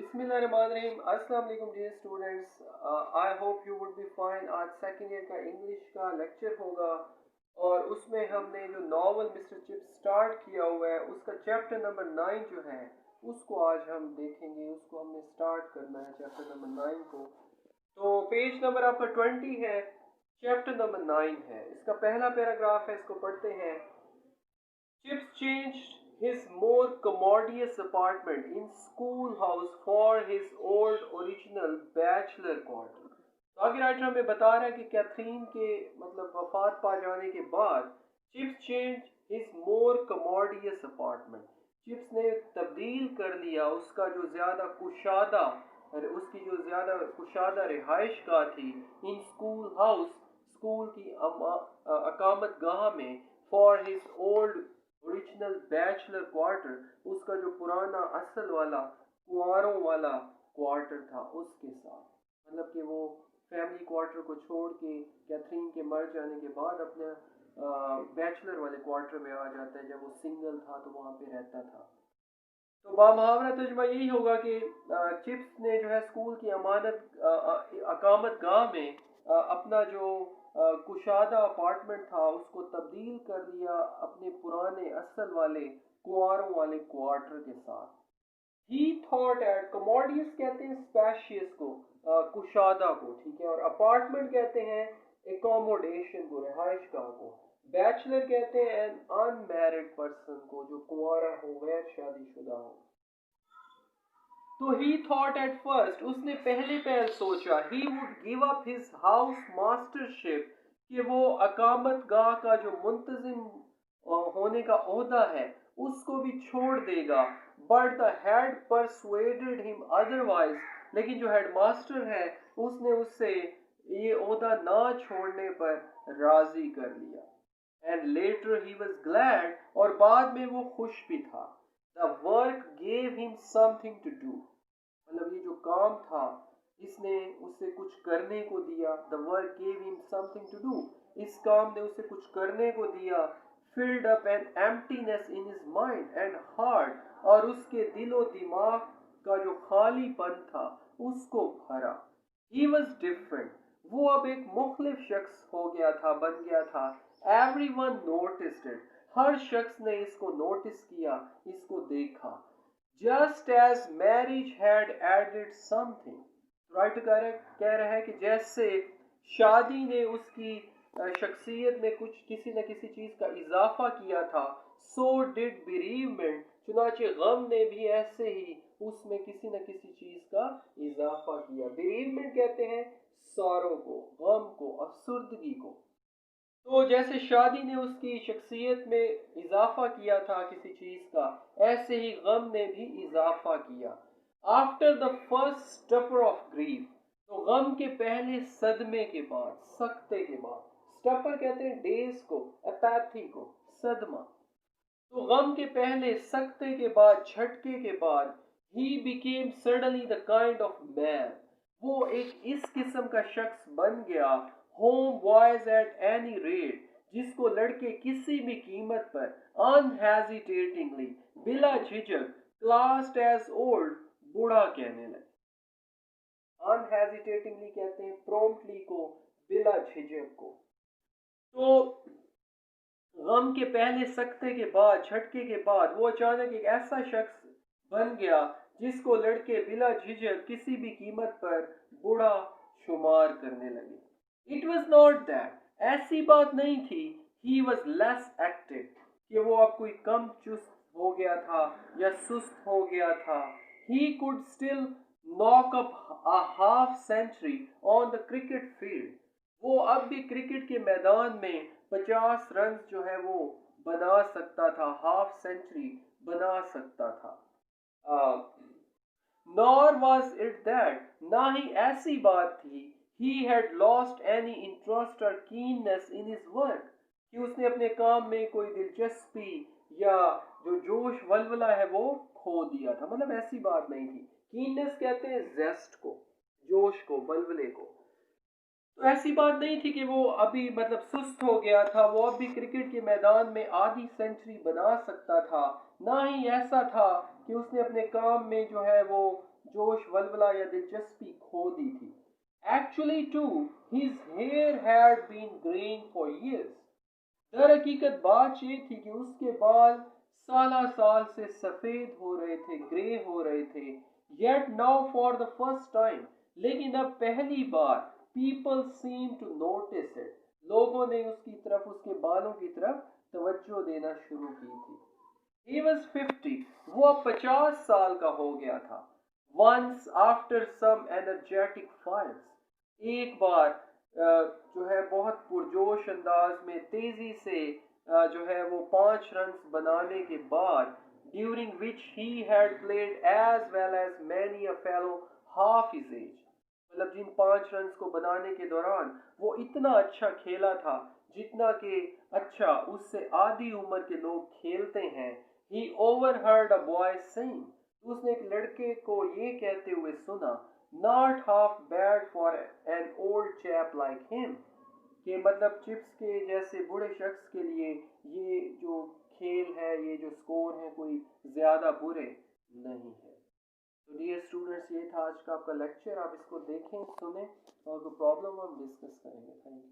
बिस्मिल्लाहिर्रहमानिर्रहीम। अस्सलाम वालेकुम dear students, I hope you would be fine. आज सेकेंड ईयर का इंग्लिश का लेक्चर होगा और उसमें हमने जो नावल मिस्टर चिप स्टार्ट किया हुआ है उसका चैप्टर नंबर 9 जो है उसको आज हम देखेंगे। उसको हमने स्टार्ट करना है चैप्टर नंबर 9 को। तो पेज नंबर आपका 20 है, चैप्टर नंबर 9 है। इसका पहला पैराग्राफ है, इसको पढ़ते हैं। Chips changed his more commodious apartment in schoolhouse for his old original bachelor quarter. तो आगे राइटर हमें बता रहा है कि कैथरीन के मतलब वफात पा जाने के बाद चिप्स चेंज हिज मोर कमोडियस अपार्टमेंट, चिप्स ने तब्दील कर लिया उसका जो ज़्यादा कुशादा उसकी जो ज़्यादा कुशादा रिहाइश गाह थी इन स्कूल हाउस, स्कूल की अकामत गाह में, for his old original bachelor quarter, उसका जो पुराना असल वाला कुंवारों वाला क्वार्टर था उसके साथ। मतलब कि वो फैमिली क्वार्टर को छोड़ के कैथरीन के मर जाने के बाद अपने बैचलर वाले क्वार्टर में आ जाता है। जब वो सिंगल था तो वहाँ पे रहता था। तो बामुहावरा तर्जुमा यही होगा कि चिप्स ने जो है स्कूल की अकामत गाह में अपना जो कुशादा अपार्टमेंट था उसको तब्दील कर लिया अपने पुराने असल वाले कुंवारों वाले क्वार्टर के साथ। ही थॉट एट, कमोडियस कहते हैं स्पेशियस को, कुशादा को, ठीक है, और अपार्टमेंट कहते हैं एकोमोडेशन को, रिहाइश गाह को। बैचलर कहते हैं एन अनमैरिड पर्सन को, जो कुंवारा हो, गैर शादीशुदा हो। तो ही थॉट एट फर्स्ट, उसने पहले पहल सोचा, he would give up his house mastership, कि वो अकामत गाह का जो मुंतजिम होने का ओहदा है उसको भी छोड़ देगा। But the head persuaded him otherwise, लेकिन जो हेड मास्टर है उसने उससे ये ओहदा ना छोड़ने पर राजी कर लिया। And later he was glad, और बाद में वो खुश भी था। The work gave him something to do, मतलब ये जो काम था इसने उसे कुछ करने को दिया। The work gave him something to do, इस काम ने उसे कुछ करने को दिया। Filled up an emptiness in his mind and heart, और उसके दिलो दिमाग का जो खालीपन था उसको भरा। ही वॉज डिफरेंट, वो अब एक मुख्तलिफ शख्स हो गया था, बन गया था। एवरीवन नोटिस्ड इट, हर शख्स ने इसको नोटिस किया, इसको देखा। Just as marriage had added something, writer कह रहा है कि जैसे शादी ने उसकी शख्सियत में कुछ किसी न किसी चीज का इजाफा किया था, सो डिड बेरीवमेंट, चुनाचे गम ने भी ऐसे ही उसमें किसी न किसी चीज का इजाफा किया। बेरीवमेंट कहते हैं सौरो को, गम को, अफसुर्दगी को। तो जैसे शादी ने उसकी शख्सियत में इजाफा किया था किसी चीज का, ऐसे ही गम ने भी इजाफा किया। After the first stupor of grief, तो गम के पहले सदमे के बाद, सख्ते के बाद, स्टपर कहते हैं डेज को, अपैथी को, सदमा। तो गम के पहले, सख्ते के बाद, झटके के बाद, he became suddenly the kind of man, वो एक इस किस्म का शख्स बन गया। Home boys at any rate, जिसको लड़के किसी भी कीमत पर, अनहेजिटेटिंगली, बिला झिझक, क्लास्ड एज ओल्ड, बूढ़ा कहने लगे। अनहेजिटेटिंगली कहते हैं प्रॉम्प्टली को, बिला झिझक को। तो गम के पहले, सख्ते के बाद, झटके के बाद वो अचानक एक ऐसा शख्स बन गया जिसको लड़के बिला झिझक किसी भी कीमत पर बूढ़ा शुमार करने लगे। इट वॉज नॉट दैट, ऐसी बात नहीं थी। ही वॉज लेस एक्टिव, कि वो अब कोई कम चुस्त हो गया था या सुस्त हो गया था। He could still knock up a half century on the cricket field, वो अब भी क्रिकेट के मैदान में 50 रन जो है वो बना सकता था, हाफ सेंचुरी बना सकता था। नॉर वॉज इट दैट, ना ही ऐसी बात थी, he had lost any interest और कीननेस इन हिज वर्क, कि उसने अपने काम में कोई दिलचस्पी या जो जोश वलवला है वो खो दिया था। मतलब ऐसी बात नहीं थी। कीननेस कहते हैं जेस्ट को, जोश को, वलवले को। तो ऐसी बात नहीं थी कि वो अभी मतलब सुस्त हो गया था, वो अब भी क्रिकेट के मैदान में आधी सेंचुरी बना सकता था। ना ही ऐसा था کہ اس نے اپنے کام میں جو ہے وہ جوش ولولہ یا دلچسپی کھو دی تھی. Actually too, his hair had been graying for years. در حقیقت بات یہ تھی کہ اس کے بال سالہ سال سے سفید ہو رہے تھے، گرے ہو رہے تھے. Yet now for the first time, لیکن اب پہلی بار people seem to notice it. لوگوں نے اس کی طرف، اس کے بالوں کی طرف توجہ دینا شروع کی تھی. He was 50. وہ اب 50 سال کا ہو گیا تھا. Once after some energetic fires. ایک بار جو ہے بہت پرجوش انداز میں تیزی سے جو ہے وہ 5 رنز بنانے کے بعد during which he had played as well as many a fellow half his age. مطلب جن 5 رنز کو بنانے کے دوران وہ اتنا اچھا کھیلا تھا جتنا کہ اچھا اس سے آدھی عمر کے لوگ کھیلتے ہیں. He overheard a boy saying. اس نے ایک لڑکے کو یہ کہتے ہوئے سنا not half bad for an old chap like him. کہ مطلب چپس کے جیسے بوڑھے شخص کے لیے یہ جو کھیل ہے، یہ جو سکور ہے، کوئی زیادہ برے نہیں ہے. تو ڈیئر اسٹوڈنٹس، یہ تھا آج کا آپ کا لیکچر. آپ اس کو دیکھیں، سنیں اور کوئی پرابلم ہم ڈسکس کریں گے. Thank you.